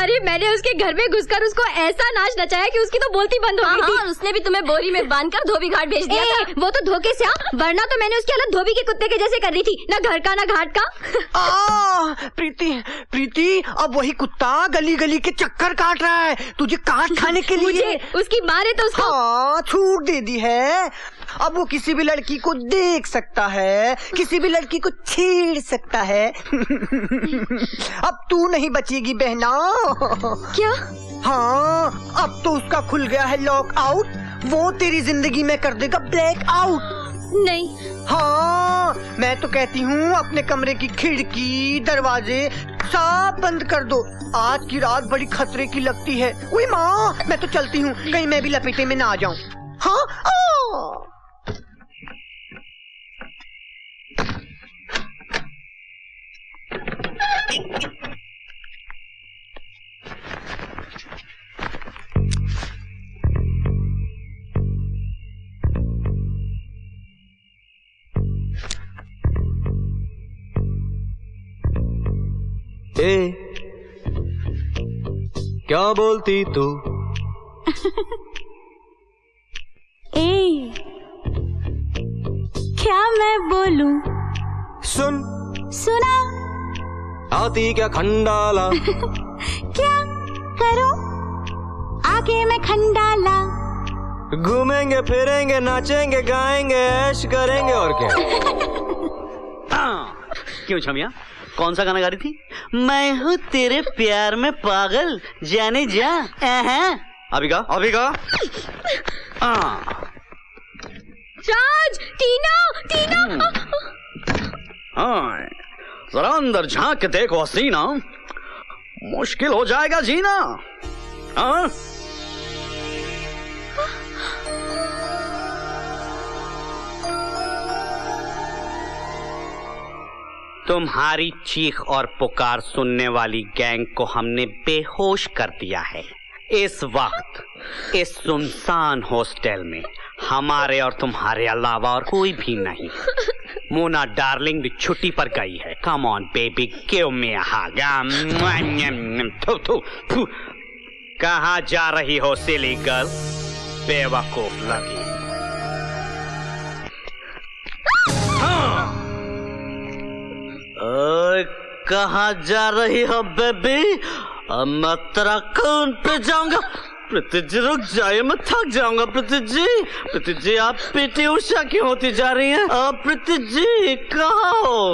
अरे मैंने उसके घर में घुसकर उसको ऐसा नाच नचाया कि उसकी तो बोलती बंद हो गई थी। और उसने भी तुम्हें बोरी में बांधकर धोबी घाट भेज दिया था। वो तो धोखे से, वरना तो मैंने उसकी हालत धोबी के कुत्ते के जैसे कर रही थी, ना घर का ना घाट का। प्रीति प्रीति, अब वही कुत्ता गली गली के चक्कर काट रहा है तुझे काट खाने के लिए। मुझे उसकी माँ ने तो उसको छूट दे दी है। अब वो किसी भी लड़की को देख सकता है, किसी भी लड़की को छेड़ सकता है। अब तू नहीं बचेगी बहना। क्या? हाँ, अब तो उसका खुल गया है लॉक आउट, वो तेरी जिंदगी में कर देगा ब्लैक आउट। नहीं। हाँ, मैं तो कहती हूँ अपने कमरे की खिड़की दरवाजे सब बंद कर दो। आज की रात बड़ी खतरे की लगती है। उई माँ, मैं तो चलती हूँ, कहीं मैं भी लपेटे में ना आ जाऊँ। हाँ क्या बोलती तू? क्या मैं बोलूं? सुन सुना? आती क्या खंडाला? क्या करूं? आगे मैं खंडाला। घूमेंगे फिरेंगे नाचेंगे गाएंगे ऐश करेंगे और क्या। क्यों छमिया, कौन सा गाना गा रही थी? मैं हूँ तेरे प्यार में पागल, जाने जा। अभी गा अभी गा। राज, टीना, टीना। हाँ, जरा अंदर झांक के देखो हसीना, मुश्किल हो जाएगा जीना। हाँ, तुम्हारी चीख और पुकार सुनने वाली गैंग को हमने बेहोश कर दिया है। इस वक्त इस सुनसान हॉस्टल में हमारे और तुम्हारे अलावा और कोई भी नहीं। मोना डार्लिंग भी छुट्टी पर गई है। Come on baby, give me a hug. कहाँ जा रही हो सिली गर्ल, बेवकूफ लगी। कहाँ जा रही हो बेबी? मैं तेरा खून पे जाऊंगा। प्रीति जी रुक जाइए, मैं थक जाऊंगा। प्रीति जी आप पीटी उषा क्यों होती जा रही हैं? प्रीति जी कहाँ हो?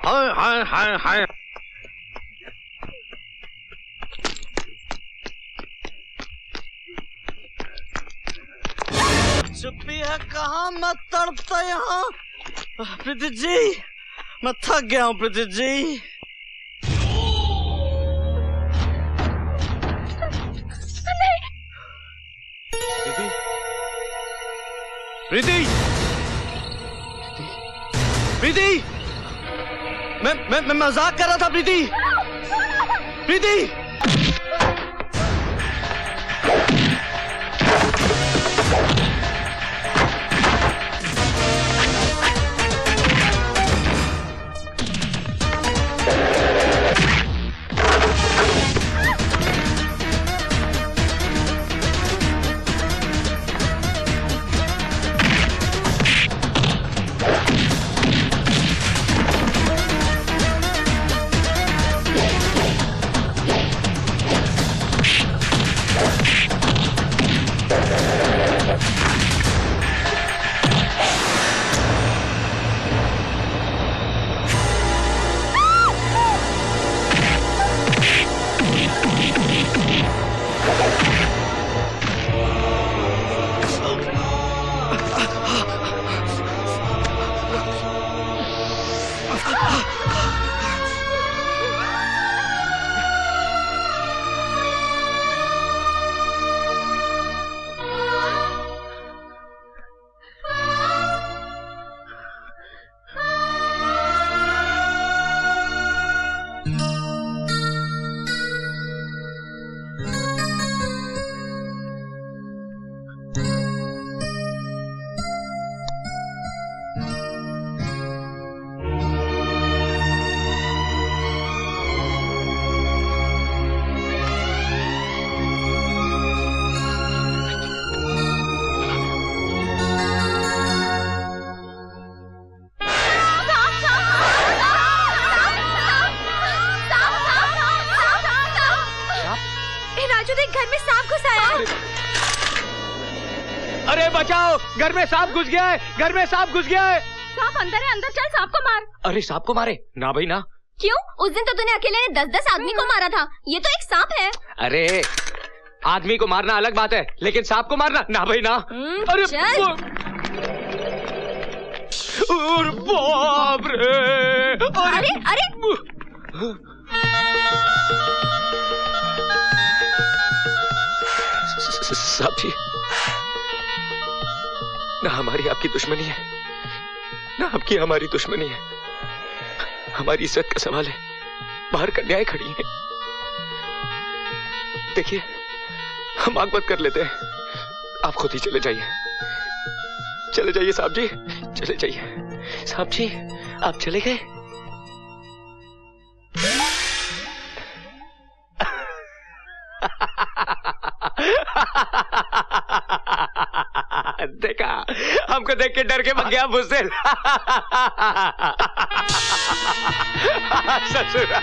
हाय हाय हाय हाय। चुप्पी है कहाँ, मैं तड़पता यहाँ। प्रीति जी मैं थक गया हूँ। प्रीति जी प्रीति प्रीति, मैं मजाक कर रहा था। प्रीति प्रीति देख घर में सांप घुस आया। अरे बचाओ, घर में सांप घुस गया है, घर में सांप घुस गया है। सांप अंदर है, अंदर चल सांप को मार। अरे सांप को मारे? ना भाई ना। क्यों? उस दिन तो तूने अकेले ने 10-10 आदमी को मारा था, ये तो एक सांप है। अरे आदमी को मारना अलग बात है, लेकिन सांप को मारना ना भाई ना। अरे बाप रे। अरे अरे साहब जी, ना हमारी आपकी दुश्मनी है, ना आपकी हमारी दुश्मनी है। हमारी इज्जत का सवाल है, बाहर कन्याएं खड़ी हैं। देखिए, हम आग बंद कर लेते हैं, आप खुद ही चले जाइए। चले जाइए साहब जी, चले जाइए। साहब जी, आप चले गए? देखा, हमको देख के डर के भाग गया बुज़दिल। ससुरा।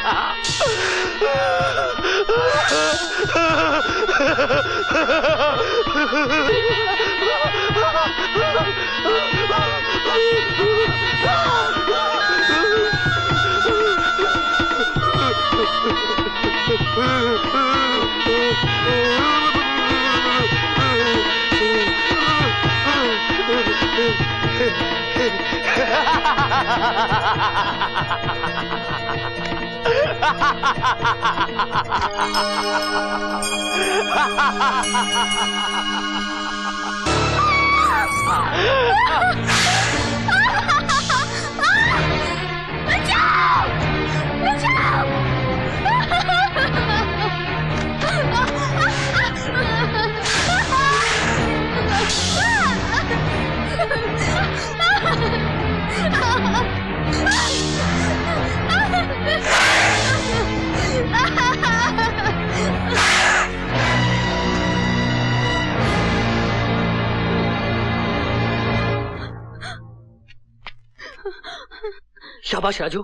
शाबाश राजू,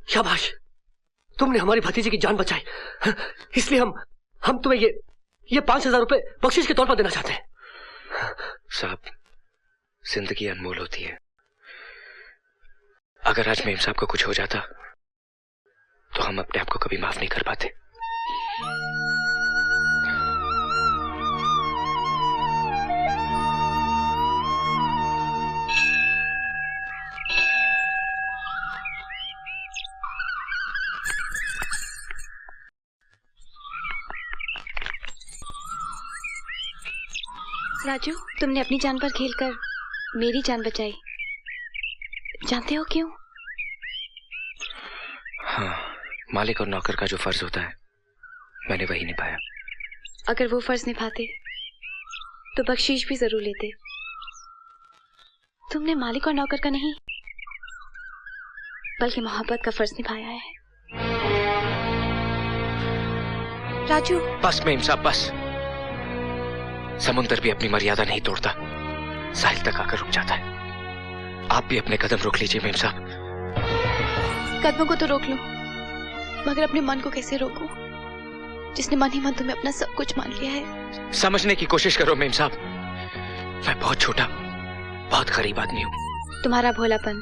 शाबाश। तुमने हमारी भतीजी की जान बचाई, इसलिए हम तुम्हें ये 5,000 रुपए बख्शिश के तौर पर देना चाहते हैं। साहब, जिंदगी अनमोल होती है। अगर आज मेम साहब को कुछ हो जाता तो हम अपने आप को कभी माफ नहीं कर पाते। राजू, तुमने अपनी जान पर खेलकर मेरी जान बचाई। जानते हो क्यों? हाँ, मालिक और नौकर का जो फर्ज होता है, मैंने वही निभाया। अगर वो फर्ज निभाते तो बख्शीश भी जरूर लेते। तुमने मालिक और नौकर का नहीं, बल्कि मोहब्बत का फर्ज निभाया है। राजू, बस मेम साहब, बस। समुंदर भी अपनी मर्यादा नहीं तोड़ता, साहिल तक आकर रुक जाता है। आप भी अपने कदम रोक लीजिए मेम साहब। कदमों को तो रोक लो, मगर अपने मन को कैसे रोकूं, जिसने मन ही मन तुम्हें अपना सब कुछ मान लिया है। समझने की कोशिश करो मेम साहब, मैं बहुत छोटा, बहुत गरीब आदमी हूँ। तुम्हारा भोलापन,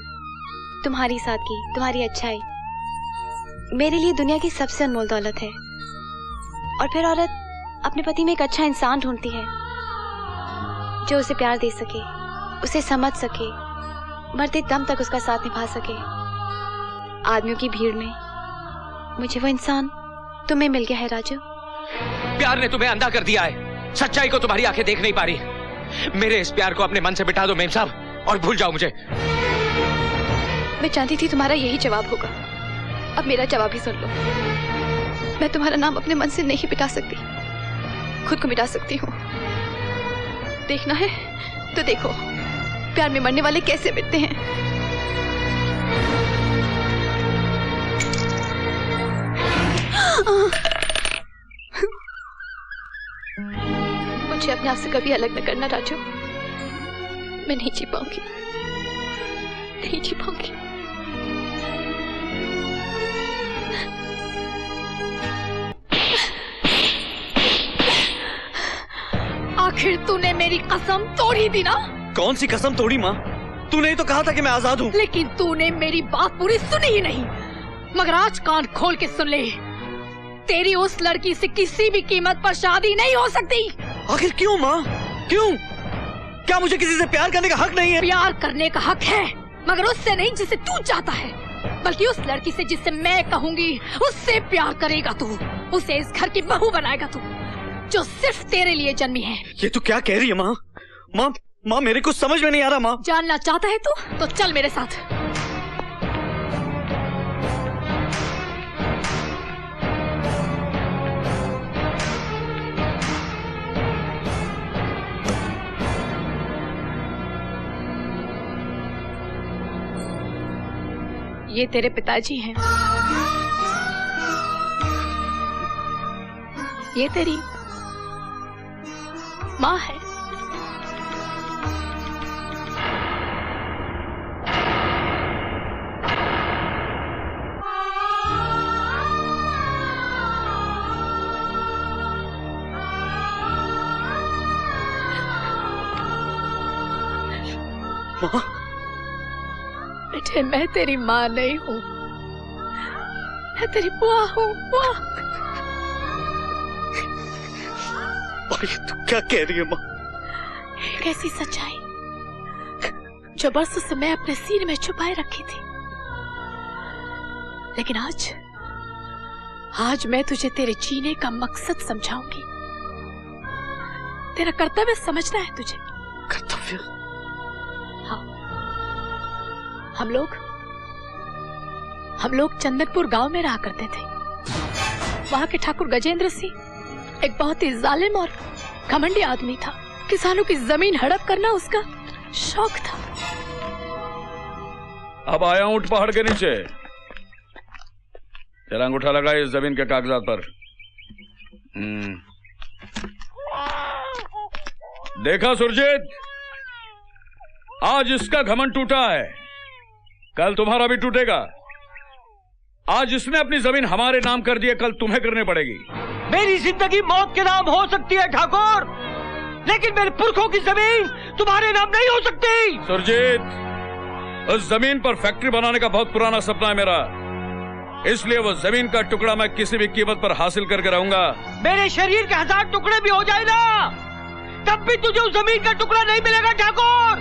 तुम्हारी सादगी, तुम्हारी अच्छाई मेरे लिए दुनिया की सबसे अनमोल दौलत है। और फिर औरत अपने पति में एक अच्छा इंसान ढूंढती है जो उसे प्यार दे सके, उसे समझ सके, मरते दम तक उसका साथ निभा सके। आदमियों की भीड़ में मुझे वो इंसान तुम्हें मिल गया है राजू। प्यार ने तुम्हें अंधा कर दिया है, सच्चाई को तुम्हारी आंखें देख नहीं पा रही। मेरे इस प्यार को अपने मन से मिटा दो मेम साहब, और भूल जाओ मुझे। मैं जानती थी तुम्हारा यही जवाब होगा। अब मेरा जवाब ही सुन लो। मैं तुम्हारा नाम अपने मन से नहीं मिटा सकती, खुद को मिटा सकती हूँ। देखना है तो देखो, प्यार में मरने वाले कैसे मिटते हैं। मुझे अपने आप से कभी अलग न करना राजू। मैं नहीं जी पाऊंगी, नहीं जी पाऊंगी। फिर तूने मेरी कसम तोड़ी दी ना? कौन सी कसम तोड़ी माँ? तूने ही तो कहा था कि मैं आजाद हूँ। लेकिन तूने मेरी बात पूरी सुनी ही नहीं। मगर आज कान खोल के सुन ले, तेरी उस लड़की से किसी भी कीमत पर शादी नहीं हो सकती। आखिर क्यों माँ, क्यों? क्या मुझे किसी से प्यार करने का हक नहीं है? प्यार करने का हक है, मगर उससे नहीं जिसे तू चाहता है, बल्कि उस लड़की से जिससे मैं कहूँगी उससे प्यार करेगा तू। उसे इस घर की बहू बनाएगा तू, जो सिर्फ तेरे लिए जन्मी है। ये तू क्या कह रही है माँ? माँ माँ मेरे को समझ में नहीं आ रहा माँ। जानना चाहता है तू तो चल मेरे साथ। ये तेरे पिताजी हैं। ये तेरी माँ है। माँ बेटे, मैं तेरी माँ नहीं हूँ, मैं तेरी बुआ हूँ। बुआ। ये तू क्या कह रही है माँ? एक ऐसी सच्चाई जो बरसों से मैं अपने सीने में छुपाए रखी थी, लेकिन आज मैं तुझे तेरे जीने का मकसद समझाऊंगी। तेरा कर्तव्य समझना है तुझे। कर्तव्य? हाँ, हम लोग चंदनपुर गांव में रहा करते थे। वहां के ठाकुर गजेंद्र सिंह एक बहुत ही जालिम और घमंडी आदमी था। किसानों की जमीन हड़प करना उसका शौक था। अब आया ऊंट पहाड़ के नीचे। तेरा अंगूठा लगा इस जमीन के कागजात पर। देखा सुरजीत, आज इसका घमंड टूटा है, कल तुम्हारा भी टूटेगा। आज इसने अपनी जमीन हमारे नाम कर दी है, कल तुम्हें करनी पड़ेगी। मेरी जिंदगी मौत के नाम हो सकती है ठाकुर, लेकिन मेरे पुरखों की जमीन तुम्हारे नाम नहीं हो सकती। सुरजीत, उस जमीन पर फैक्ट्री बनाने का बहुत पुराना सपना है मेरा, इसलिए वो जमीन का टुकड़ा मैं किसी भी कीमत पर हासिल करके रहूंगा। मेरे शरीर के 1000 टुकड़े भी हो जाए ना, तब भी तुझे उस जमीन का टुकड़ा नहीं मिलेगा ठाकुर।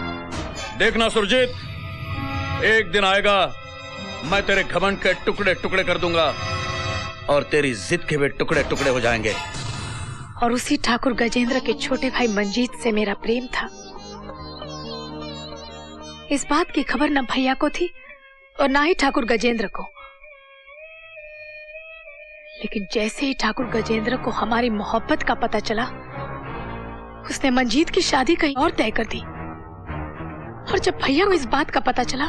देखना सुरजीत, एक दिन आएगा मैं तेरे घमंड के टुकड़े टुकड़े कर दूंगा और तेरी जिद के भी टुकड़े टुकड़े हो जाएंगे। और उसी ठाकुर गजेंद्र के छोटे भाई मंजीत से मेरा प्रेम था। इस बात की खबर न भैया को थी और ना ही ठाकुर गजेंद्र को। लेकिन जैसे ही ठाकुर गजेंद्र को हमारी मोहब्बत का पता चला, उसने मंजीत की शादी कहीं और तय कर दी। और जब भैया को इस बात का पता चला,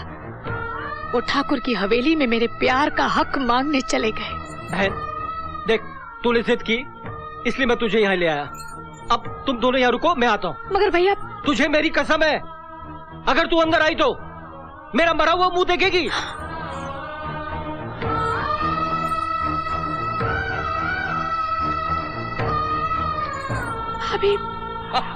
वो ठाकुर की हवेली में मेरे प्यार का हक मांगने चले गए। बहन देख, तूने जिद की इसलिए मैं तुझे यहाँ ले आया। अब तुम दोनों यहाँ रुको, मैं आता हूँ। मगर भैया, तुझे मेरी कसम है, अगर तू अंदर आई तो मेरा मरा हुआ मुंह देखेगी। भाभी